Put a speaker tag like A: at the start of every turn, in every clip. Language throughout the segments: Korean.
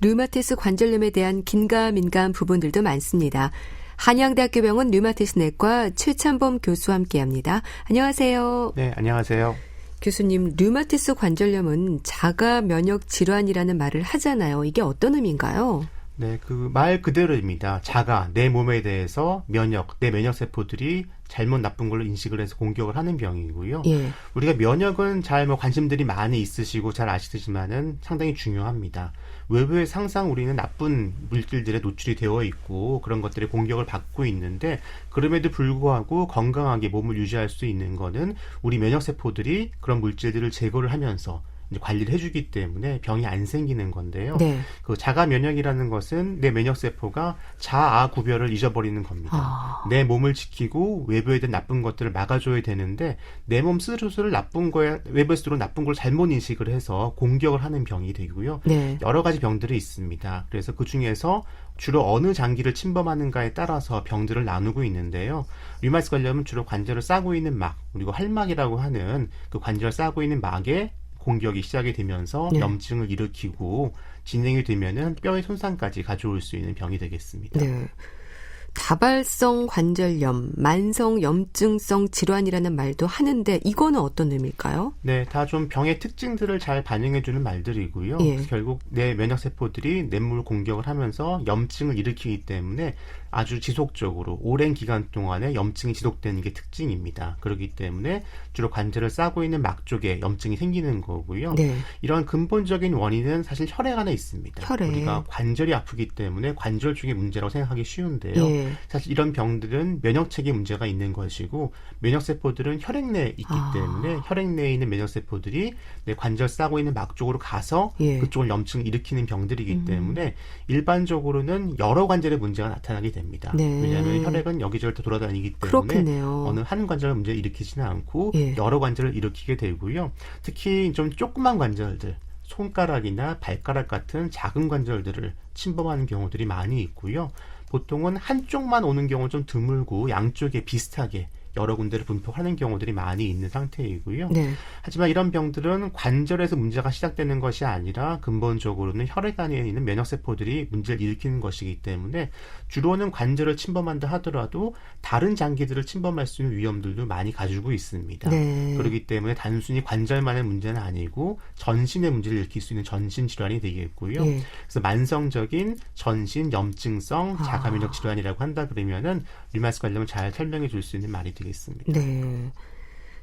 A: 류마티스 관절염에 대한 긴가민가한 부분들도 많습니다. 한양대학교 병원 류마티스내과 최찬범 교수와 함께합니다. 안녕하세요.
B: 네, 안녕하세요.
A: 교수님, 류마티스 관절염은 자가 면역 질환이라는 말을 하잖아요. 이게 어떤 의미인가요?
B: 네, 그 말 그대로입니다. 자가, 내 몸에 대해서 내 면역세포들이 잘못 나쁜 걸로 인식을 해서 공격을 하는 병이고요.
A: 예.
B: 우리가 면역은 잘 관심들이 많이 있으시고 잘 아시지만은 상당히 중요합니다. 외부에서 항상 우리는 나쁜 물질들에 노출이 되어 있고 그런 것들의 공격을 받고 있는데 그럼에도 불구하고 건강하게 몸을 유지할 수 있는 거는 우리 면역세포들이 그런 물질들을 제거를 하면서 관리를 해주기 때문에 병이 안 생기는 건데요.
A: 네.
B: 그 자가 면역이라는 것은 내 면역세포가 자아 구별을 잊어버리는 겁니다. 내 몸을 지키고 외부에 대한 나쁜 것들을 막아줘야 되는데 내 몸 스스로를 외부에서 들어온 나쁜 걸 잘못 인식을 해서 공격을 하는 병이 되고요.
A: 네.
B: 여러 가지 병들이 있습니다. 그래서 그 중에서 주로 어느 장기를 침범하는가에 따라서 병들을 나누고 있는데요. 류마티스 관절염은 주로 관절을 싸고 있는 막, 그리고 활막이라고 하는 그 관절을 싸고 있는 막에 공격이 시작이 되면서
A: 네.
B: 염증을 일으키고 진행이 되면은 뼈의 손상까지 가져올 수 있는 병이 되겠습니다.
A: 네. 다발성 관절염, 만성 염증성 질환이라는 말도 하는데 이거는 어떤 의미일까요?
B: 네, 다 좀 병의 특징들을 잘 반영해주는 말들이고요.
A: 예.
B: 결국 내 면역세포들이 뇌물 공격을 하면서 염증을 일으키기 때문에 아주 지속적으로 오랜 기간 동안에 염증이 지속되는 게 특징입니다. 그렇기 때문에 주로 관절을 싸고 있는 막 쪽에 염증이 생기는 거고요.
A: 네.
B: 이런 근본적인 원인은 사실 혈액 안에 있습니다.
A: 혈액.
B: 우리가 관절이 아프기 때문에 관절 쪽의 문제라고 생각하기 쉬운데요.
A: 예.
B: 사실 이런 병들은 면역체계 문제가 있는 것이고 면역세포들은 혈액 내에 있기 때문에 혈액 내에 있는 면역세포들이 내 관절 싸고 있는 막 쪽으로 가서
A: 예.
B: 그쪽을 염증을 일으키는 병들이기 때문에 일반적으로는 여러 관절의 문제가 나타나게 됩니다.
A: 네.
B: 왜냐하면 혈액은 여기저기 돌아다니기 때문에
A: 그렇겠네요.
B: 어느 한 관절의 문제를 일으키지는 않고
A: 예.
B: 여러 관절을 일으키게 되고요. 특히 좀 조그만 관절들, 손가락이나 발가락 같은 작은 관절들을 침범하는 경우들이 많이 있고요. 보통은 한쪽만 오는 경우는 좀 드물고 양쪽에 비슷하게 여러 군데를 분포하는 경우들이 많이 있는 상태이고요.
A: 네. 하지만
B: 이런 병들은 관절에서 문제가 시작되는 것이 아니라 근본적으로는 혈액 안에 있는 면역세포들이 문제를 일으키는 것이기 때문에 주로는 관절을 침범한다 하더라도 다른 장기들을 침범할 수 있는 위험들도 많이 가지고 있습니다.
A: 네.
B: 그렇기 때문에 단순히 관절만의 문제는 아니고 전신의 문제를 일으킬 수 있는 전신 질환이 되겠고요.
A: 예.
B: 그래서 만성적인 전신 염증성 자가면역 질환이라고 한다 그러면은 류마티스 관절염을 잘 설명해 줄 수 있는 말이 되겠습니다.
A: 네.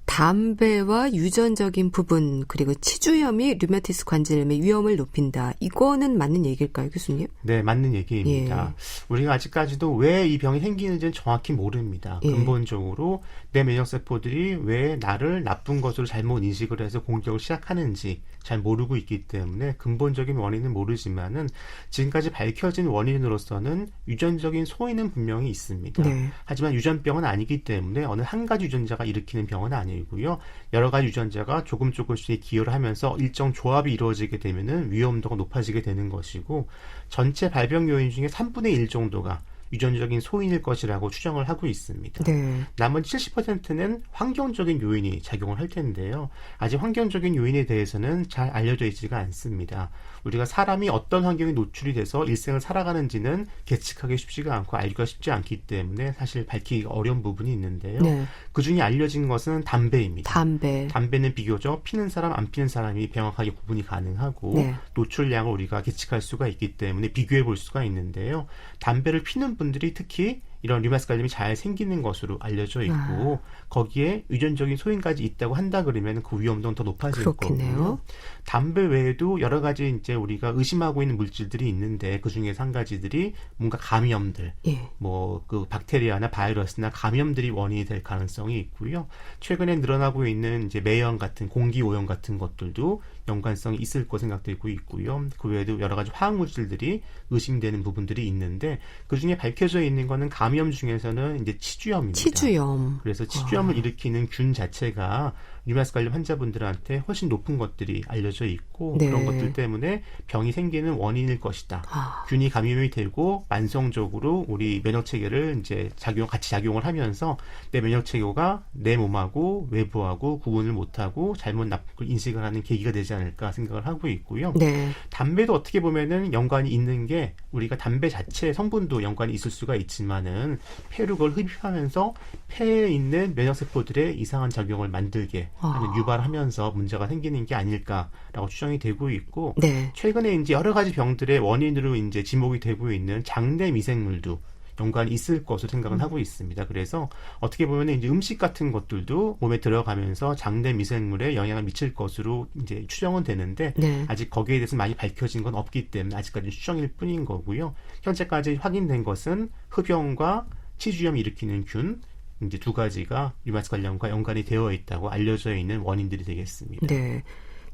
A: 담배와 유전적인 부분 그리고 치주염이 류마티스 관절염의 위험을 높인다. 이거는 맞는 얘기일까요, 교수님?
B: 네, 맞는 얘기입니다.
A: 예.
B: 우리가 아직까지도 왜 이 병이 생기는지는 정확히 모릅니다.
A: 예.
B: 근본적으로 내 면역세포들이 왜 나를 나쁜 것으로 잘못 인식을 해서 공격을 시작하는지 잘 모르고 있기 때문에 근본적인 원인은 모르지만은 지금까지 밝혀진 원인으로서는 유전적인 소인은 분명히 있습니다.
A: 네.
B: 하지만 유전병은 아니기 때문에 어느 한 가지 유전자가 일으키는 병은 아니고요. 여러 가지 유전자가 조금씩 기여를 하면서 일정 조합이 이루어지게 되면은 위험도가 높아지게 되는 것이고 전체 발병 요인 중에 3분의 1 정도가 유전적인 소인일 것이라고 추정을 하고 있습니다.
A: 네.
B: 나머지 70%는 환경적인 요인이 작용을 할 텐데요. 아직 환경적인 요인에 대해서는 잘 알려져 있지가 않습니다. 우리가 사람이 어떤 환경에 노출이 돼서 일생을 살아가는지는 계측하기 쉽지가 않고 알기가 쉽지 않기 때문에 사실 밝히기가 어려운 부분이 있는데요.
A: 네.
B: 그중에 알려진 것은 담배입니다.
A: 담배는
B: 비교적 피는 사람, 안 피는 사람이 명확하게 구분이 가능하고
A: 네.
B: 노출량을 우리가 계측할 수가 있기 때문에 비교해 볼 수가 있는데요. 담배를 피는 분들이 특히 이런 류마티스 관절염이 잘 생기는 것으로 알려져 있고 거기에 유전적인 소인까지 있다고 한다 그러면 그 위험도는 더 높아질
A: 그렇겠네요.
B: 거고요. 담배 외에도 여러 가지 이제 우리가 의심하고 있는 물질들이 있는데 그 중에서 한 가지들이 뭔가 감염들,
A: 예.
B: 뭐 그 박테리아나 바이러스나 감염들이 원인이 될 가능성이 있고요. 최근에 늘어나고 있는 이제 매연 같은 공기 오염 같은 것들도 연관성이 있을 거 생각되고 있고요. 그 외에도 여러 가지 화학 물질들이 의심되는 부분들이 있는데 그 중에 밝혀져 있는 거는 감염 중에서는 이제 치주염입니다.
A: 치주염.
B: 그래서 치주염을 일으키는 균 자체가 류마티스 관련 환자분들한테 훨씬 높은 것들이 알려져 있고
A: 네.
B: 그런 것들 때문에 병이 생기는 원인일 것이다. 균이 감염이 되고 만성적으로 우리 면역 체계를 이제 같이 작용을 하면서 내 면역 체계가 내 몸하고 외부하고 구분을 못하고 잘못 인식을 하는 계기가 되지 않을까 생각을 하고 있고요.
A: 네.
B: 담배도 어떻게 보면은 연관이 있는 게 우리가 담배 자체 성분도 연관이 있을 수가 있지만은 폐로 그걸 흡입하면서 폐에 있는 면역세포들의 이상한 작용을 만들게 하는 유발하면서 문제가 생기는 게 아닐까라고 추정이 되고 있고
A: 네.
B: 최근에 이제 여러 가지 병들의 원인으로 이제 지목이 되고 있는 장내 미생물도 연관이 있을 것으로 생각은 하고 있습니다. 그래서 어떻게 보면 이제 음식 같은 것들도 몸에 들어가면서 장내 미생물에 영향을 미칠 것으로 이제 추정은 되는데
A: 네.
B: 아직 거기에 대해서 많이 밝혀진 건 없기 때문에 아직까지 추정일 뿐인 거고요. 현재까지 확인된 것은 흡연과 치주염 일으키는 균 이제 두 가지가 류마티스 관련과 연관이 되어 있다고 알려져 있는 원인들이 되겠습니다.
A: 네.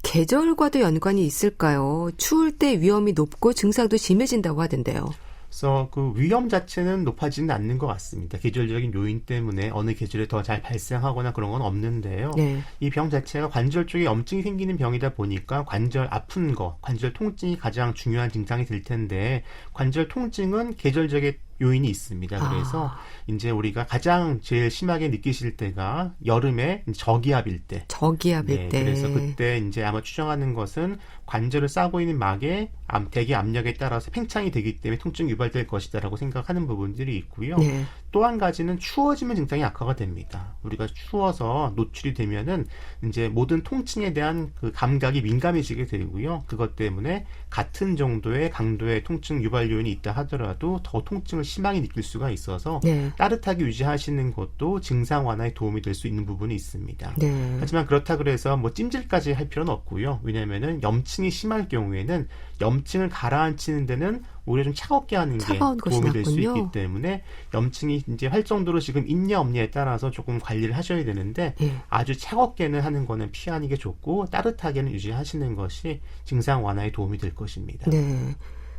A: 계절과도 연관이 있을까요? 추울 때 위험이 높고 증상도 심해진다고 하던데요.
B: 그래서 그 위험 자체는 높아지는 않는 것 같습니다. 계절적인 요인 때문에 어느 계절에 더 잘 발생하거나 그런 건 없는데요.
A: 네.
B: 이 병 자체가 관절 쪽에 염증이 생기는 병이다 보니까 관절 아픈 거, 관절 통증이 가장 중요한 증상이 될 텐데 관절 통증은 계절적인 요인이 있습니다. 그래서 이제 우리가 가장 제일 심하게 느끼실 때가 여름에 저기압일 때.
A: 저기압일 때.
B: 그래서 그때 이제 아마 추정하는 것은 관절을 싸고 있는 막에 대기 압력에 따라서 팽창이 되기 때문에 통증이 유발될 것이다라고 생각하는 부분들이 있고요.
A: 네.
B: 또 한 가지는 추워지면 증상이 악화가 됩니다. 우리가 추워서 노출이 되면은 이제 모든 통증에 대한 그 감각이 민감해지게 되고요. 그것 때문에 같은 정도의 강도의 통증 유발 요인이 있다 하더라도 더 통증을 심하게 느낄 수가 있어서
A: 네.
B: 따뜻하게 유지하시는 것도 증상 완화에 도움이 될 수 있는 부분이 있습니다.
A: 네.
B: 하지만 그렇다 그래서 뭐 찜질까지 할 필요는 없고요. 왜냐하면은 염증이 심할 경우에는 염증을 가라앉히는 데는 오히려 좀 차갑게 하는 게
A: 차가운 것이
B: 도움이 될 수
A: 낫군요.
B: 있기 때문에 염증이 이제 할 정도로 지금 있냐 없냐에 따라서 조금 관리를 하셔야 되는데
A: 예.
B: 아주 차갑게는 하는 거는 피하는 게 좋고 따뜻하게는 유지하시는 것이 증상 완화에 도움이 될 것입니다.
A: 네.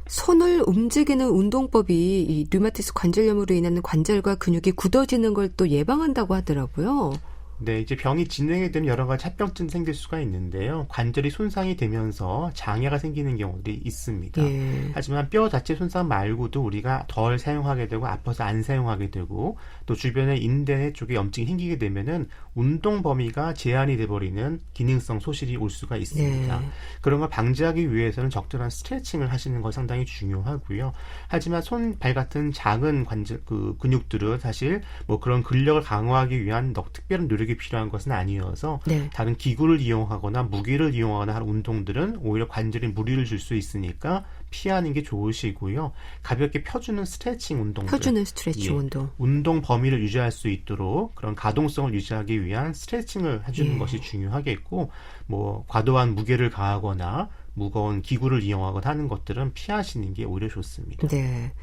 A: 손을 움직이는 운동법이 이 류마티스 관절염으로 인한 관절과 근육이 굳어지는 걸 또 예방한다고 하더라고요.
B: 네, 이제 병이 진행이 되면 여러 가지 합병증 생길 수가 있는데요. 관절이 손상이 되면서 장애가 생기는 경우들이 있습니다.
A: 예.
B: 하지만 뼈 자체 손상 말고도 우리가 덜 사용하게 되고 아파서 안 사용하게 되고 또 주변에 인대 쪽에 염증이 생기게 되면은 운동 범위가 제한이 돼버리는 기능성 소실이 올 수가 있습니다.
A: 네.
B: 그런 걸 방지하기 위해서는 적절한 스트레칭을 하시는 것 상당히 중요하고요. 하지만 손, 발 같은 작은 관절 근육들은 사실 뭐 그런 근력을 강화하기 위한 특별한 노력이 필요한 것은 아니어서
A: 네.
B: 다른 기구를 이용하거나 무게를 이용하거나 하는 운동들은 오히려 관절에 무리를 줄 수 있으니까 피하는 게 좋으시고요. 가볍게 펴주는 스트레칭 운동들.
A: 펴주는 스트레칭
B: 예.
A: 운동.
B: 운동 범위를 유지할 수 있도록 그런 가동성을 유지하기 위한 스트레칭을 해주는
A: 예.
B: 것이 중요하겠고 뭐 과도한 무게를 가하거나 무거운 기구를 이용하거나 하는 것들은 피하시는 게 오히려 좋습니다.
A: 네.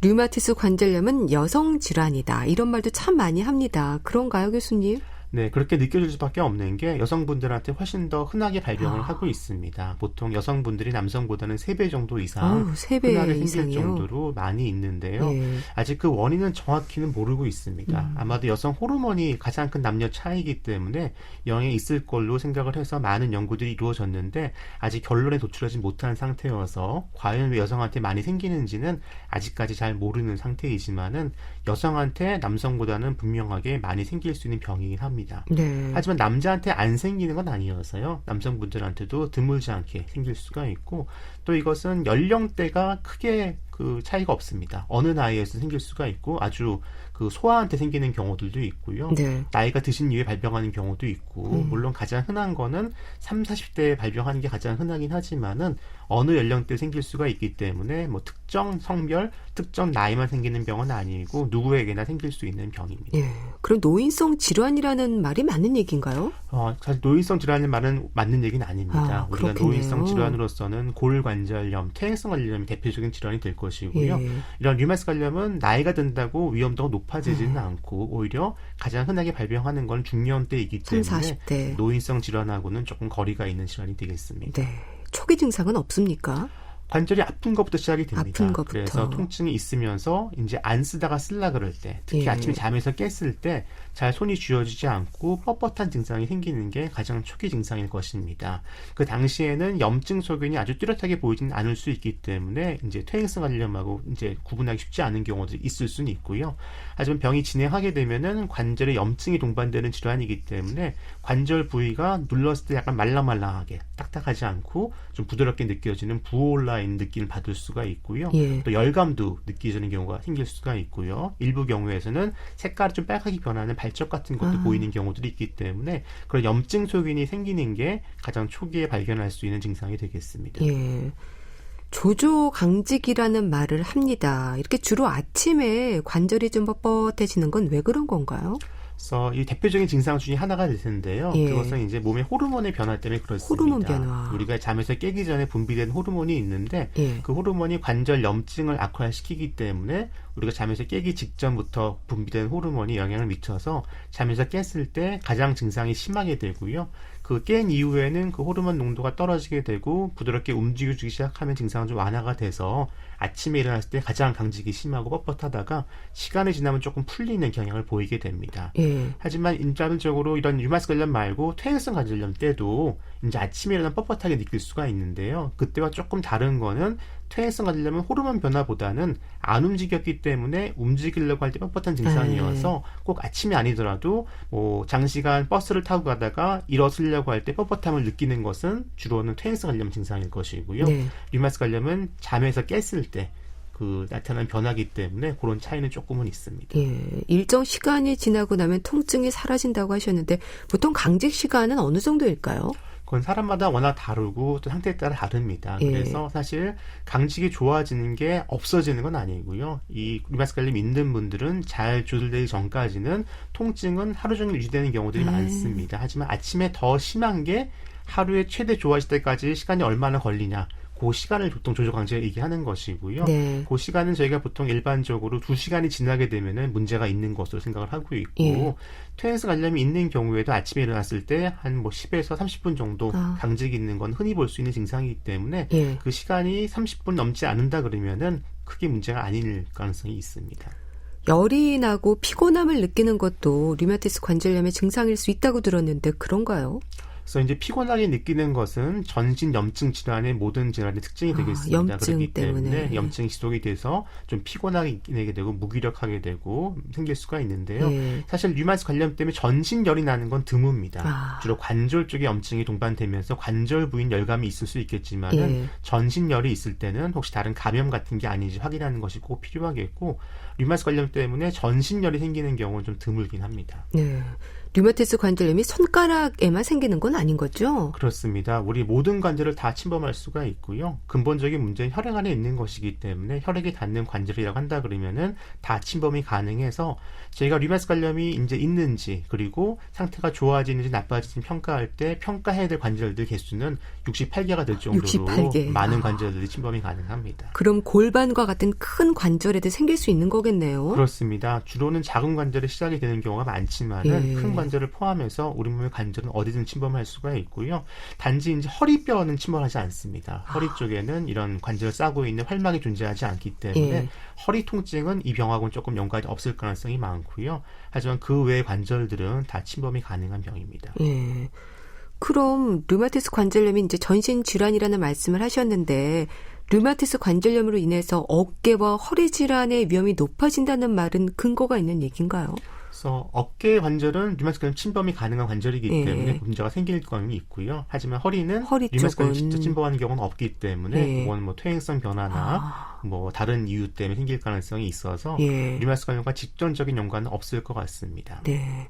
A: 류마티스 관절염은 여성 질환이다. 이런 말도 참 많이 합니다. 그런가요, 교수님?
B: 네, 그렇게 느껴질 수밖에 없는 게 여성분들한테 훨씬 더 흔하게 발병을 하고 있습니다. 보통 여성분들이 남성보다는 3배 정도 이상
A: 3배
B: 흔하게 생길
A: 이상이요?
B: 정도로 많이 있는데요.
A: 예.
B: 아직 그 원인은 정확히는 모르고 있습니다. 아마도 여성 호르몬이 가장 큰 남녀 차이기 때문에 영향이 있을 걸로 생각을 해서 많은 연구들이 이루어졌는데 아직 결론에 도출하지 못한 상태여서 과연 왜 여성한테 많이 생기는지는 아직까지 잘 모르는 상태이지만은 여성한테 남성보다는 분명하게 많이 생길 수 있는 병이긴 합니다.
A: 네.
B: 하지만 남자한테 안 생기는 건 아니어서요. 남성분들한테도 드물지 않게 생길 수가 있고 또 이것은 연령대가 크게 그 차이가 없습니다. 어느 나이에서 생길 수가 있고 아주 그 소아한테 생기는 경우들도 있고요.
A: 네.
B: 나이가 드신 이후에 발병하는 경우도 있고 물론 가장 흔한 거는 30, 40대에 발병하는 게 가장 흔하긴 하지만은 어느 연령대에 생길 수가 있기 때문에 뭐 특정 성별, 특정 나이만 생기는 병은 아니고 누구에게나 생길 수 있는 병입니다.
A: 예. 그럼 노인성 질환이라는 말이 맞는 얘기인가요?
B: 사실 노인성 질환의 말은 맞는 얘기는 아닙니다. 우리가
A: 그렇겠네요.
B: 노인성 질환으로서는 골관절염, 퇴행성 관절염이 대표적인 질환이 될 것이고요.
A: 예.
B: 이런 류마티스 관절염은 나이가 든다고 위험도가 높아지지는 않고 오히려 가장 흔하게 발병하는 건 중년대이기 때문에
A: 30, 40대.
B: 노인성 질환하고는 조금 거리가 있는 질환이 되겠습니다.
A: 네. 초기 증상은 없습니까?
B: 관절이 아픈 것부터 시작이 됩니다.
A: 아픈 것부터.
B: 그래서 통증이 있으면서 이제 안 쓰다가 쓰려 그럴 때, 특히
A: 예.
B: 아침에 잠에서 깼을 때 잘 손이 쥐어지지 않고 뻣뻣한 증상이 생기는 게 가장 초기 증상일 것입니다. 그 당시에는 염증 소견이 아주 뚜렷하게 보이지는 않을 수 있기 때문에 이제 퇴행성 관절염하고 이제 구분하기 쉽지 않은 경우도 있을 수는 있고요. 하지만 병이 진행하게 되면은 관절에 염증이 동반되는 질환이기 때문에 관절 부위가 눌렀을 때 약간 말랑말랑하게 딱딱하지 않고 좀 부드럽게 느껴지는 부어올라 있는 느낌을 받을 수가 있고요.
A: 예.
B: 또 열감도 느껴지는 경우가 생길 수가 있고요. 일부 경우에서는 색깔이 좀 빨갛게 변하는 발적 같은 것도 보이는 경우들이 있기 때문에 그런 염증 소견이 생기는 게 가장 초기에 발견할 수 있는 증상이 되겠습니다.
A: 예. 조조강직이라는 말을 합니다. 이렇게 주로 아침에 관절이 좀 뻣뻣해지는 건 왜 그런 건가요?
B: 그래서 이 대표적인 증상 중에 하나가 될 텐데요.
A: 예.
B: 그것은 이제 몸의 호르몬의 변화 때문에 그렇습니다.
A: 호르몬 변화.
B: 우리가 잠에서 깨기 전에 분비되는 호르몬이 있는데
A: 예.
B: 그 호르몬이 관절 염증을 악화시키기 때문에 우리가 잠에서 깨기 직전부터 분비되는 호르몬이 영향을 미쳐서 잠에서 깼을 때 가장 증상이 심하게 되고요. 그 깬 이후에는 그 호르몬 농도가 떨어지게 되고 부드럽게 움직여주기 시작하면 증상은 좀 완화가 돼서 아침에 일어났을 때 가장 강직이 심하고 뻣뻣하다가 시간이 지나면 조금 풀리는 경향을 보이게 됩니다.
A: 예.
B: 하지만 일반적으로 이런 류마티스 관절염 말고 퇴행성 관절염 때도 이제 아침에 일어나면 뻣뻣하게 느낄 수가 있는데요. 그때와 조금 다른 거는 퇴행성 관절염은 호르몬 변화보다는 안 움직였기 때문에 움직이려고 할 때 뻣뻣한 증상이어서 꼭 아침이 아니더라도 뭐 장시간 버스를 타고 가다가 일어서려고 할 때 뻣뻣함을 느끼는 것은 주로는 퇴행성 관절염 증상일 것이고요.
A: 네.
B: 류마티스 관절염은 잠에서 깼을 때 그 나타나는 변화이기 때문에 그런 차이는 조금은 있습니다.
A: 예. 일정 시간이 지나고 나면 통증이 사라진다고 하셨는데 보통 강직 시간은 어느 정도일까요?
B: 그건 사람마다 워낙 다르고 또 상태에 따라 다릅니다.
A: 예.
B: 그래서 사실 강직이 좋아지는 게 없어지는 건 아니고요. 이 류마티스 관절염 있는 분들은 잘 조절되기 전까지는 통증은 하루 종일 유지되는 경우들이 많습니다. 하지만 아침에 더 심한 게 하루에 최대 좋아질 때까지 시간이 얼마나 걸리냐. 그 시간을 보통 조조강직을 얘기하는 것이고요.
A: 네.
B: 그 시간은 저희가 보통 일반적으로 2시간이 지나게 되면은 문제가 있는 것으로 생각을 하고 있고
A: 예.
B: 퇴행성 관절염이 있는 경우에도 아침에 일어났을 때 한 뭐 10에서 30분 정도 강직이 있는 건 흔히 볼 수 있는 증상이기 때문에
A: 예.
B: 그 시간이 30분 넘지 않는다 그러면은 크게 문제가 아닐 가능성이 있습니다.
A: 열이 나고 피곤함을 느끼는 것도 류마티스 관절염의 증상일 수 있다고 들었는데 그런가요?
B: 그래서 이제 피곤하게 느끼는 것은 전신 염증 질환의 모든 질환의 특징이 되겠습니다.
A: 염증
B: 그렇기 때문에
A: 때문에.
B: 염증이 지속이 돼서 좀 피곤하게 느끼게 되고 무기력하게 되고 생길 수가 있는데요.
A: 예.
B: 사실 류마티스 관절염 때문에 전신 열이 나는 건 드뭅니다.
A: 아.
B: 주로 관절 쪽에 염증이 동반되면서 관절 부인 열감이 있을 수 있겠지만은
A: 예.
B: 전신 열이 있을 때는 혹시 다른 감염 같은 게 아닌지 확인하는 것이 꼭 필요하겠고 류마티스 관절염 때문에 전신 열이 생기는 경우는 좀 드물긴 합니다.
A: 네. 류마티스 관절염이 손가락에만 생기는 건 아닌 거죠?
B: 그렇습니다. 우리 모든 관절을 다 침범할 수가 있고요. 근본적인 문제는 혈액 안에 있는 것이기 때문에 혈액이 닿는 관절이라고 한다 그러면은 다 침범이 가능해서 저희가 류마티스 관절염이 이제 있는지 그리고 상태가 좋아지는지 나빠지는지 평가할 때 평가해야 될 관절들 개수는 68개가 될 정도로
A: 68개.
B: 많은 관절들이 침범이 가능합니다.
A: 그럼 골반과 같은 큰 관절에도 생길 수 있는 거겠네요.
B: 그렇습니다. 주로는 작은 관절에 시작이 되는 경우가 많지만은
A: 예.
B: 큰 관절을 포함해서 우리 몸의 관절은 어디든 침범할 수가 있고요. 단지 이제 허리뼈는 침범하지 않습니다. 허리 쪽에는 이런 관절을 싸고 있는 활막이 존재하지 않기 때문에
A: 예.
B: 허리 통증은 이 병하고는 조금 연관이 없을 가능성이 많고요. 하지만 그 외의 관절들은 다 침범이 가능한 병입니다.
A: 예. 그럼 류마티스 관절염이 이제 전신 질환이라는 말씀을 하셨는데 류마티스 관절염으로 인해서 어깨와 허리 질환의 위험이 높아진다는 말은 근거가 있는 얘기인가요?
B: 그래서 어깨 관절은 류마티스 관절염 침범이 가능한 관절이기
A: 예.
B: 때문에 문제가 생길 경우는 있고요. 하지만 허리는
A: 허리
B: 류마티스 관절염
A: 쪽은
B: 직접 침범하는 경우는 없기 때문에
A: 예.
B: 그건 뭐 퇴행성 변화나 뭐 다른 이유 때문에 생길 가능성이 있어서
A: 예.
B: 류마티스 관절염과 직접적인 연관은 없을 것 같습니다.
A: 네.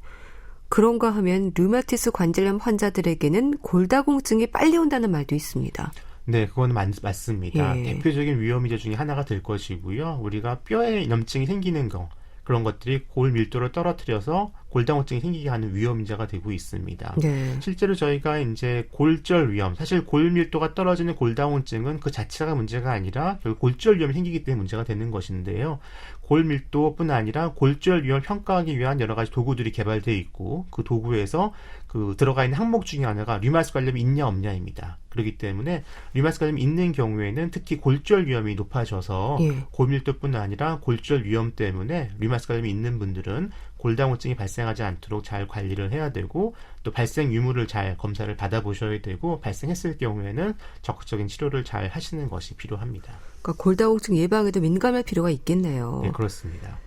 A: 그런가 하면 류마티스 관절염 환자들에게는 골다공증이 빨리 온다는 말도 있습니다.
B: 네, 그건 맞습니다.
A: 예.
B: 대표적인 위험이제 중에 하나가 될 것이고요. 우리가 뼈에 염증이 생기는 거 그런 것들이 골 밀도를 떨어뜨려서 골다공증이 생기게 하는 위험인자가 되고 있습니다.
A: 네.
B: 실제로 저희가 이제 골절 위험, 사실 골 밀도가 떨어지는 골다공증은 그 자체가 문제가 아니라 결국 골절 위험이 생기기 때문에 문제가 되는 것인데요. 골 밀도뿐 아니라 골절 위험을 평가하기 위한 여러 가지 도구들이 개발되어 있고 그 도구에서 그 들어가 있는 항목 중에 하나가 류마티스 관절염이 있냐 없냐입니다. 그렇기 때문에 류마티스 관절염이 있는 경우에는 특히 골절 위험이 높아져서
A: 예.
B: 골밀도뿐 아니라 골절 위험 때문에 류마티스 관절염이 있는 분들은 골다공증이 발생하지 않도록 잘 관리를 해야 되고 또 발생 유무를 잘 검사를 받아보셔야 되고 발생했을 경우에는 적극적인 치료를 잘 하시는 것이 필요합니다.
A: 그러니까 골다공증 예방에도 민감할 필요가 있겠네요.
B: 네, 그렇습니다.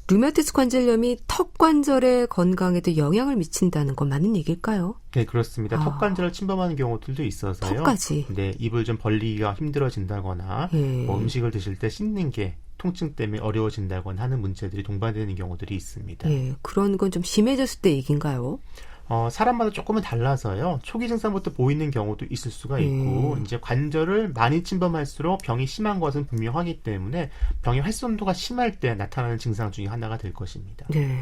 A: 류마티스 관절염이 턱 관절의 건강에도 영향을 미친다는 건 맞는 얘기일까요?
B: 네, 그렇습니다.
A: 아.
B: 턱 관절을 침범하는 경우들도 있어서요.
A: 턱까지.
B: 네, 입을 좀 벌리기가 힘들어진다거나
A: 예.
B: 뭐 음식을 드실 때 씹는 게 통증 때문에 어려워진다거나 하는 문제들이 동반되는 경우들이 있습니다.
A: 예, 그런 건 좀 심해졌을 때 얘기인가요?
B: 사람마다 조금은 달라서요. 초기 증상부터 보이는 경우도 있을 수가 있고 이제 관절을 많이 침범할수록 병이 심한 것은 분명하기 때문에 병의 활성도가 심할 때 나타나는 증상 중에 하나가 될 것입니다.
A: 네.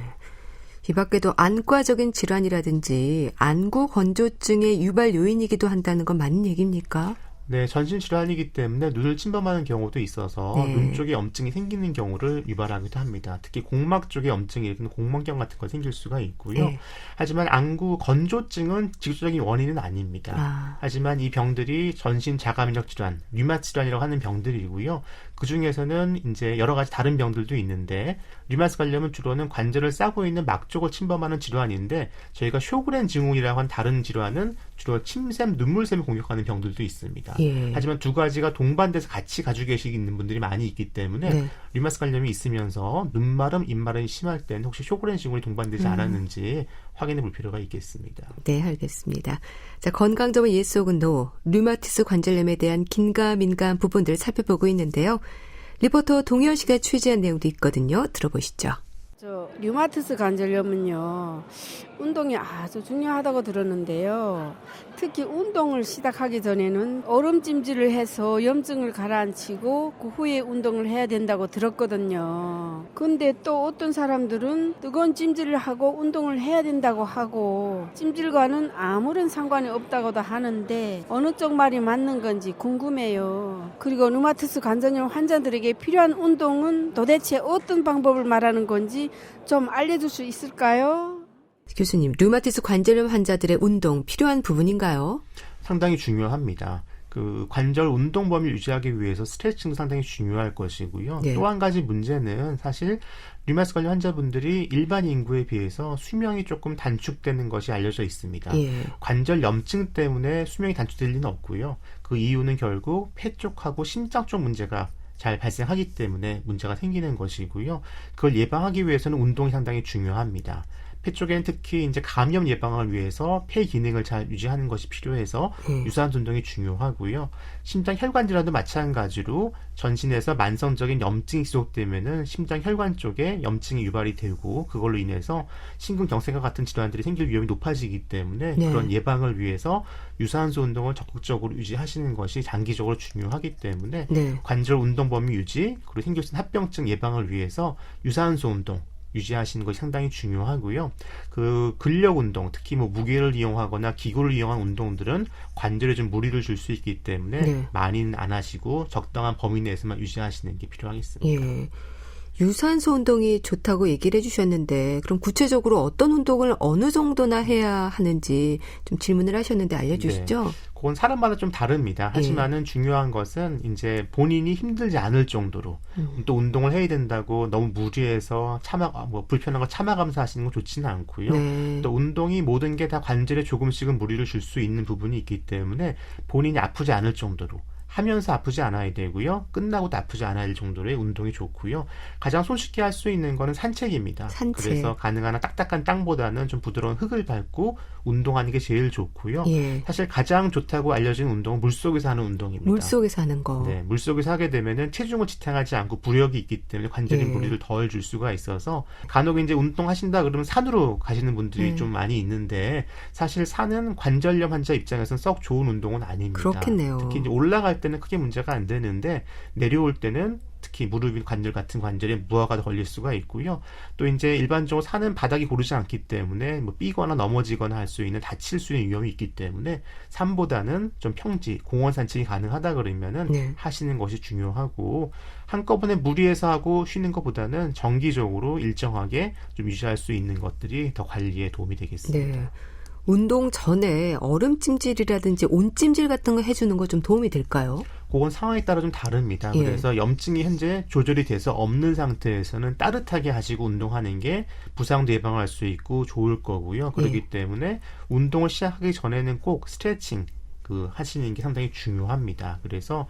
A: 이 밖에도 안과적인 질환이라든지 안구 건조증의 유발 요인이기도 한다는 건 맞는 얘기입니까?
B: 네, 전신 질환이기 때문에 눈을 침범하는 경우도 있어서
A: 네.
B: 눈 쪽에 염증이 생기는 경우를 유발하기도 합니다. 특히 공막 쪽에 염증이 일으키는 공막염 같은 거 생길 수가 있고요.
A: 네.
B: 하지만 안구 건조증은 직접적인 원인은 아닙니다. 하지만 이 병들이 전신 자가면역 질환, 류마티스 질환이라고 하는 병들이고요. 그 중에서는 이제 여러 가지 다른 병들도 있는데 류마티스 관련은 주로는 관절을 싸고 있는 막 쪽을 침범하는 질환인데 저희가 쇼그렌 증후군이라고 하는 다른 질환은 주로 침샘, 눈물샘을 공격하는 병들도 있습니다.
A: 예.
B: 하지만 두 가지가 동반돼서 같이 가지고 계시는 분들이 많이 있기 때문에
A: 네.
B: 류마티스 관련이 있으면서 눈마름, 입마름이 심할 때는 혹시 쇼그렌 증후군이 동반되지 않았는지 확인해 볼 필요가 있겠습니다.
A: 네, 알겠습니다. 자, 건강점의 yes 혹은 no, 류마티스 관절염에 대한 긴가민가한 부분들 살펴보고 있는데요. 리포터 동현 씨가 취재한 내용도 있거든요. 들어보시죠.
C: 류마티스 관절염은요, 운동이 아주 중요하다고 들었는데요. 특히 운동을 시작하기 전에는 얼음찜질을 해서 염증을 가라앉히고 그 후에 운동을 해야 된다고 들었거든요. 근데 또 어떤 사람들은 뜨거운 찜질을 하고 운동을 해야 된다고 하고 찜질과는 아무런 상관이 없다고도 하는데 어느 쪽 말이 맞는 건지 궁금해요. 그리고 류마티스 관절염 환자들에게 필요한 운동은 도대체 어떤 방법을 말하는 건지 좀 알려줄 수 있을까요?
A: 교수님, 류마티스 관절염 환자들의 운동 필요한 부분인가요?
B: 상당히 중요합니다. 그 관절 운동 범위를 유지하기 위해서 스트레칭도 상당히 중요할 것이고요.
A: 네.
B: 또 한 가지 문제는 사실 류마티스 관련 환자분들이 일반 인구에 비해서 수명이 조금 단축되는 것이 알려져 있습니다.
A: 예.
B: 관절 염증 때문에 수명이 단축될 리는 없고요. 그 이유는 결국 폐 쪽하고 심장 쪽 문제가 잘 발생하기 때문에 문제가 생기는 것이고요. 그걸 예방하기 위해서는 운동이 상당히 중요합니다. 폐 쪽에는 특히 이제 감염 예방을 위해서 폐 기능을 잘 유지하는 것이 필요해서 유산소 운동이 중요하고요. 심장 혈관 질환도 마찬가지로 전신에서 만성적인 염증이 지속되면은 심장 혈관 쪽에 염증이 유발이 되고 그걸로 인해서 심근경색과 같은 질환들이 생길 위험이 높아지기 때문에
A: 네.
B: 그런 예방을 위해서 유산소 운동을 적극적으로 유지하시는 것이 장기적으로 중요하기 때문에
A: 네.
B: 관절 운동 범위 유지 그리고 생길 수 있는 합병증 예방을 위해서 유산소 운동 유지하시는 것이 상당히 중요하고요. 그 근력 운동, 특히 뭐 무게를 이용하거나 기구를 이용한 운동들은 관절에 좀 무리를 줄 수 있기 때문에
A: 네.
B: 많이는 안 하시고 적당한 범위 내에서만 유지하시는 게 필요하겠습니다.
A: 예. 유산소 운동이 좋다고 얘기를 해주셨는데 그럼 구체적으로 어떤 운동을 어느 정도나 해야 하는지 좀 질문을 하셨는데 알려주시죠.
B: 네. 그건 사람마다 좀 다릅니다. 하지만은 중요한 것은 이제 본인이 힘들지 않을 정도로 또 운동을 해야 된다고 너무 무리해서 불편한 거 참아가면서 하시는 건 좋지는 않고요.
A: 네.
B: 또 운동이 모든 게 다 관절에 조금씩은 무리를 줄 수 있는 부분이 있기 때문에 본인이 아프지 않을 정도로 하면서 아프지 않아야 되고요. 끝나고도 아프지 않아야 할 정도의 운동이 좋고요. 가장 손쉽게 할 수 있는 거는 산책입니다.
A: 산책.
B: 그래서 가능한 한 딱딱한 땅보다는 좀 부드러운 흙을 밟고 운동하는 게 제일 좋고요.
A: 예.
B: 사실 가장 좋다고 알려진 운동은 물속에서 하는 운동입니다.
A: 물속에서 하는 거.
B: 네, 물속에서 하게 되면은 체중을 지탱하지 않고 부력이 있기 때문에 관절에
A: 예.
B: 무리를 덜 줄 수가 있어서 간혹 이제 운동하신다 그러면 산으로 가시는 분들이 좀 많이 있는데 사실 산은 관절염 환자 입장에서는 썩 좋은 운동은 아닙니다.
A: 그렇겠네요.
B: 특히 이제 올라갈 때는 크게 문제가 안 되는데 내려올 때는 특히 무릎 관절 같은 관절에 무화가 걸릴 수가 있고요. 또 이제 일반적으로 사는 바닥이 고르지 않기 때문에 뭐 삐거나 넘어지거나 할 수 있는 다칠 수 있는 위험이 있기 때문에 산보다는 좀 평지, 공원 산책이 가능하다 그러면은
A: 네.
B: 하시는 것이 중요하고 한꺼번에 무리해서 하고 쉬는 것보다는 정기적으로 일정하게 좀 유지할 수 있는 것들이 더 관리에 도움이 되겠습니다.
A: 네. 운동 전에 얼음찜질이라든지 온찜질 같은 거 해주는 거 좀 도움이 될까요?
B: 그건 상황에 따라 좀 다릅니다.
A: 예.
B: 그래서 염증이 현재 조절이 돼서 없는 상태에서는 따뜻하게 하시고 운동하는 게 부상도 예방할 수 있고 좋을 거고요. 그렇기
A: 예.
B: 때문에 운동을 시작하기 전에는 꼭 스트레칭 하시는 게 상당히 중요합니다. 그래서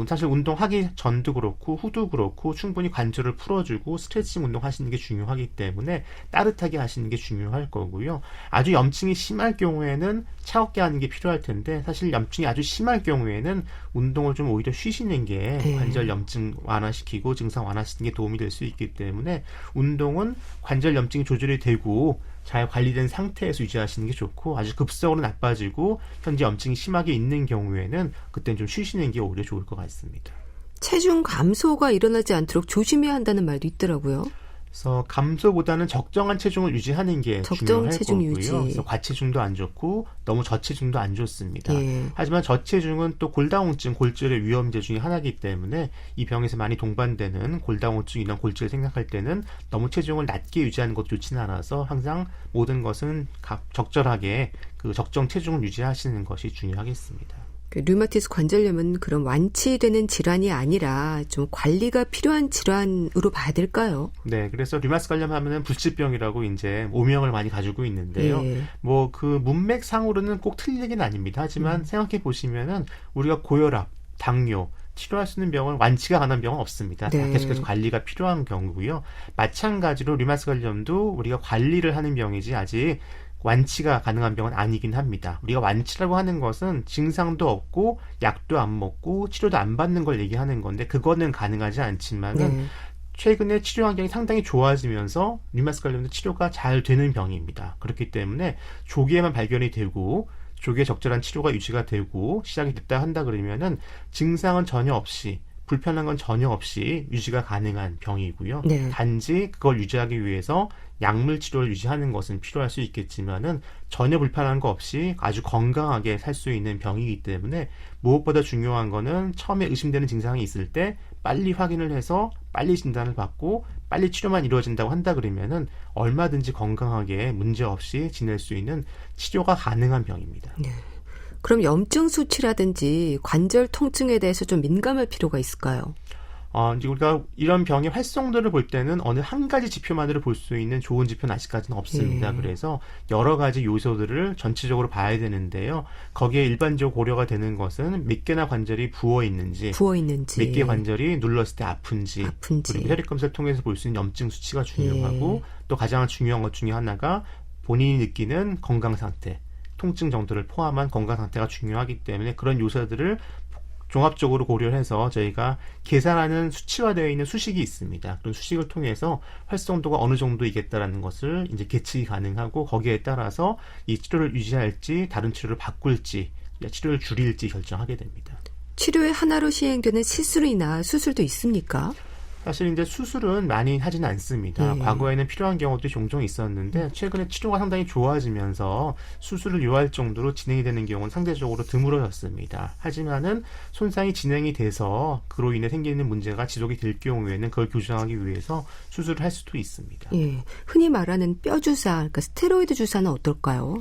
B: 사실 운동하기 전도 그렇고 후도 그렇고 충분히 관절을 풀어주고 스트레칭 운동 하시는 게 중요하기 때문에 따뜻하게 하시는 게 중요할 거고요. 아주 염증이 심할 경우에는 차갑게 하는 게 필요할 텐데 사실 염증이 아주 심할 경우에는 운동을 좀 오히려 쉬시는 게 관절 염증 완화시키고 증상 완화시키는 게 도움이 될 수 있기 때문에 운동은 관절 염증이 조절이 되고 잘 관리된 상태에서 유지하시는 게 좋고 아주 급성으로 나빠지고 현재 염증이 심하게 있는 경우에는 그때는 좀 쉬시는 게 오히려 좋을 것 같습니다.
A: 체중 감소가 일어나지 않도록 조심해야 한다는 말도 있더라고요.
B: 그래서 감소보다는 적정한 체중을 유지하는 게
A: 적정
B: 중요할
A: 체중
B: 거고요.
A: 유지.
B: 그래서 과체중도 안 좋고 너무 저체중도 안 좋습니다.
A: 예.
B: 하지만 저체중은 또 골다공증, 골절의 위험제 중에 하나이기 때문에 이 병에서 많이 동반되는 골다공증이나 골절을 생각할 때는 너무 체중을 낮게 유지하는 것도 좋지는 않아서 항상 모든 것은 적절하게 그 적정 체중을 유지하시는 것이 중요하겠습니다.
A: 류마티스 관절염은 그런 완치되는 질환이 아니라 좀 관리가 필요한 질환으로 봐야 될까요?
B: 네, 그래서 류마티스 관련 하면은 불치병이라고 이제 오명을 많이 가지고 있는데요.
A: 예.
B: 뭐 그 문맥상으로는 꼭 틀리긴 아닙니다. 하지만 생각해 보시면은 우리가 고혈압, 당뇨 치료할 수 있는 병은 완치가 가능한 병은 없습니다.
A: 네.
B: 계속해서 관리가 필요한 경우고요. 마찬가지로 류마티스 관절염도 우리가 관리를 하는 병이지 아직 완치가 가능한 병은 아니긴 합니다. 우리가 완치라고 하는 것은 증상도 없고 약도 안 먹고 치료도 안 받는 걸 얘기하는 건데 그거는 가능하지 않지만은
A: 네.
B: 최근에 치료 환경이 상당히 좋아지면서 류마티스 관절염도 치료가 잘 되는 병입니다. 그렇기 때문에 조기에만 발견이 되고 조기에 적절한 치료가 유지가 되고 시작이 됐다 한다 그러면은 증상은 전혀 없이 불편한 건 전혀 없이 유지가 가능한 병이고요.
A: 네.
B: 단지 그걸 유지하기 위해서 약물 치료를 유지하는 것은 필요할 수 있겠지만은 전혀 불편한 거 없이 아주 건강하게 살 수 있는 병이기 때문에 무엇보다 중요한 거는 처음에 의심되는 증상이 있을 때 빨리 확인을 해서 빨리 진단을 받고 빨리 치료만 이루어진다고 한다 그러면은 얼마든지 건강하게 문제없이 지낼 수 있는 치료가 가능한 병입니다.
A: 네. 그럼 염증 수치라든지 관절 통증에 대해서 좀 민감할 필요가 있을까요?
B: 이제 우리가 이런 병의 활성도를 볼 때는 어느 한 가지 지표만으로 볼 수 있는 좋은 지표는 아직까지는 없습니다.
A: 예.
B: 그래서 여러 가지 요소들을 전체적으로 봐야 되는데요. 거기에 일반적으로 고려가 되는 것은 몇 개나 관절이 부어 있는지, 몇 개 관절이 눌렀을 때 아픈지, 그리고 혈액 검사를 통해서 볼 수 있는 염증 수치가 중요하고 또 가장 중요한 것 중에 하나가 본인이 느끼는 건강 상태, 통증 정도를 포함한 건강 상태가 중요하기 때문에 그런 요소들을 종합적으로 고려해서 저희가 계산하는 수치화되어 있는 수식이 있습니다. 그런 수식을 통해서 활성도가 어느 정도이겠다라는 것을 이제 계측이 가능하고 거기에 따라서 이 치료를 유지할지 다른 치료를 바꿀지 치료를 줄일지 결정하게 됩니다.
A: 치료의 하나로 시행되는 시술이나 수술도 있습니까?
B: 사실 이제 수술은 많이 하지는 않습니다. 과거에는 필요한 경우도 종종 있었는데 최근에 치료가 상당히 좋아지면서 수술을 요할 정도로 진행이 되는 경우는 상대적으로 드물어졌습니다. 하지만은 손상이 진행이 돼서 그로 인해 생기는 문제가 지속이 될 경우에는 그걸 교정하기 위해서 수술을 할 수도 있습니다.
A: 예, 흔히 말하는 뼈 주사, 그러니까 스테로이드 주사는 어떨까요?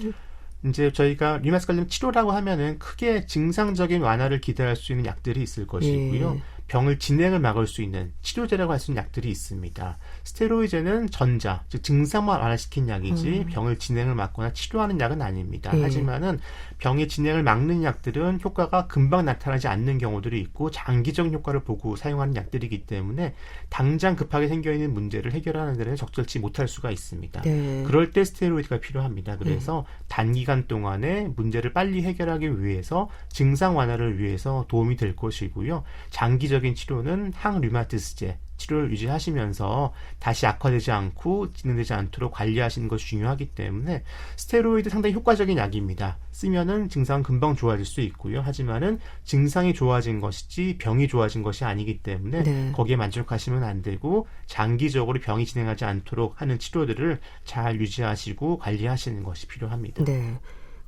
B: 이제 저희가 류마티스 관련 치료라고 하면은 크게 증상적인 완화를 기대할 수 있는 약들이 있을 것이고요. 병을 진행을 막을 수 있는 치료제라고 할 수 있는 약들이 있습니다. 스테로이드는 전자, 즉 증상만 완화시킨 약이지 병을 진행을 막거나 치료하는 약은 아닙니다. 하지만은 병의 진행을 막는 약들은 효과가 금방 나타나지 않는 경우들이 있고 장기적인 효과를 보고 사용하는 약들이기 때문에 당장 급하게 생겨있는 문제를 해결하는 데는 적절치 못할 수가 있습니다. 그럴 때 스테로이드가 필요합니다. 그래서 단기간 동안에 문제를 빨리 해결하기 위해서 증상 완화를 위해서 도움이 될 것이고요. 장기적인 치료는 항류마티스제, 치료를 유지하시면서 다시 악화되지 않고 진행되지 않도록 관리하시는 것이 중요하기 때문에 스테로이드 상당히 효과적인 약입니다. 쓰면은 증상은 금방 좋아질 수 있고요. 하지만은 증상이 좋아진 것이지 병이 좋아진 것이 아니기 때문에
A: 네.
B: 거기에 만족하시면 안 되고 장기적으로 병이 진행하지 않도록 하는 치료들을 잘 유지하시고 관리하시는 것이 필요합니다.
A: 네.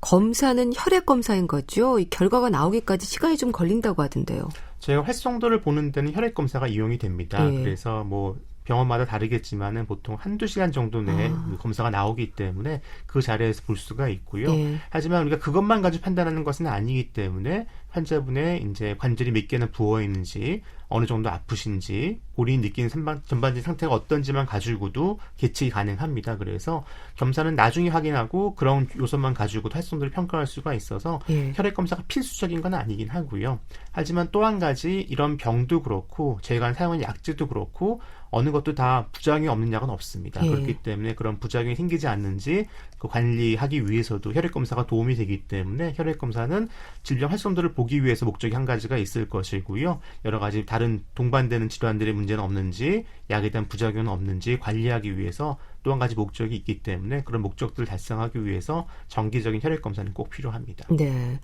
A: 검사는 혈액 검사인 거죠? 이 결과가 나오기까지 시간이 좀 걸린다고 하던데요.
B: 저희가 활성도를 보는 데는 혈액 검사가 이용이 됩니다.
A: 예.
B: 그래서 뭐 병원마다 다르겠지만은 보통 한두 시간 정도 내에 그 검사가 나오기 때문에 그 자리에서 볼 수가 있고요.
A: 예.
B: 하지만 우리가 그것만 가지고 판단하는 것은 아니기 때문에 환자분의 이제 관절이 몇 개나 부어 있는지, 어느 정도 아프신지, 본인이 느끼는 전반적인 상태가 어떤지만 가지고도 계측이 가능합니다. 그래서 검사는 나중에 확인하고 그런 요소만 가지고도 활성도를 평가할 수가 있어서
A: 예.
B: 혈액 검사가 필수적인 건 아니긴 하고요. 하지만 또 한 가지 이런 병도 그렇고 저희가 사용하는 약제도 그렇고 어느 것도 다 부작용이 없는 약은 없습니다.
A: 예.
B: 그렇기 때문에 그런 부작용이 생기지 않는지 그 관리하기 위해서도 혈액 검사가 도움이 되기 때문에 혈액 검사는 질병 활성도를 보기 위해서 목적이 한 가지가 있을 것이고요. 여러 가지 다른 동반되는 질환들의 문제는 없는지, 약에 대한 부작용은 없는지 관리하기 위해서 또 한 가지 목적이 있기 때문에 그런 목적들을 달성하기 위해서 정기적인 혈액 검사는 꼭 필요합니다.
A: 네.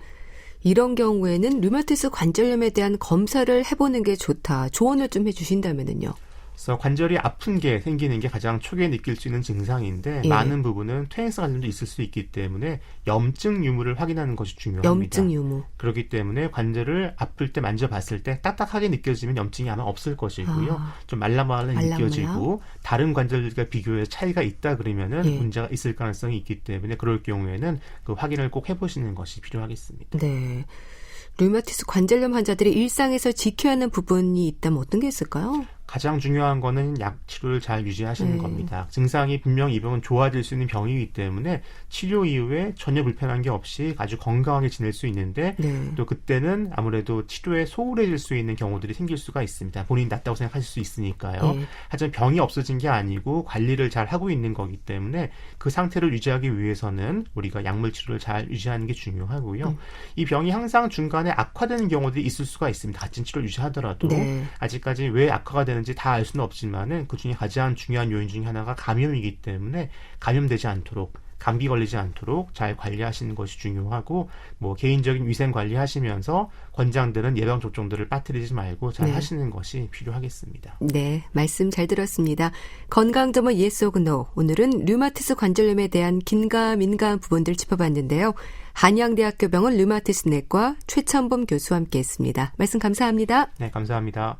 A: 이런 경우에는 류마티스 관절염에 대한 검사를 해보는 게 좋다. 조언을 좀 해주신다면요.
B: 그래서 관절이 아픈 게 생기는 게 가장 초기에 느낄 수 있는 증상인데
A: 예.
B: 많은 부분은 퇴행성 관절염도 있을 수 있기 때문에 염증 유무를 확인하는 것이 중요합니다.
A: 염증 유무.
B: 그렇기 때문에 관절을 아플 때 만져봤을 때 딱딱하게 느껴지면 염증이 아마 없을 것이고요. 좀 말랑말랑 느껴지고 다른 관절들과 비교해서 차이가 있다 그러면은
A: 예.
B: 문제가 있을 가능성이 있기 때문에 그럴 경우에는 그 확인을 꼭 해보시는 것이 필요하겠습니다.
A: 네. 류마티스 관절염 환자들이 일상에서 지켜야 하는 부분이 있다면 어떤 게 있을까요?
B: 가장 중요한 거는 약 치료를 잘 유지하시는
A: 네.
B: 겁니다. 증상이 분명 이 병은 좋아질 수 있는 병이기 때문에 치료 이후에 전혀 불편한 게 없이 아주 건강하게 지낼 수 있는데
A: 네.
B: 또 그때는 아무래도 치료에 소홀해질 수 있는 경우들이 생길 수가 있습니다. 본인이 낫다고 생각하실 수 있으니까요.
A: 네.
B: 하지만 병이 없어진 게 아니고 관리를 잘 하고 있는 거기 때문에 그 상태를 유지하기 위해서는 우리가 약물 치료를 잘 유지하는 게 중요하고요. 이 병이 항상 중간에 악화되는 경우들이 있을 수가 있습니다. 같은 치료를 유지하더라도
A: 네.
B: 아직까지 왜 악화가 되는지 다 알 수는 없지만은 그 중에 가장 중요한 요인 중에 하나가 감염이기 때문에 감염되지 않도록 감기 걸리지 않도록 잘 관리하시는 것이 중요하고 뭐 개인적인 위생 관리하시면서 권장되는 예방 접종들을 빠뜨리지 말고 잘
A: 네.
B: 하시는 것이 필요하겠습니다.
A: 네, 말씀 잘 들었습니다. 건강점은 yes or no. 오늘은 류마티스 관절염에 대한 긴가민가한 부분들 짚어봤는데요. 한양대학교 병원 류마티스 내과 최천범 교수와 함께했습니다. 말씀 감사합니다.
B: 네, 감사합니다.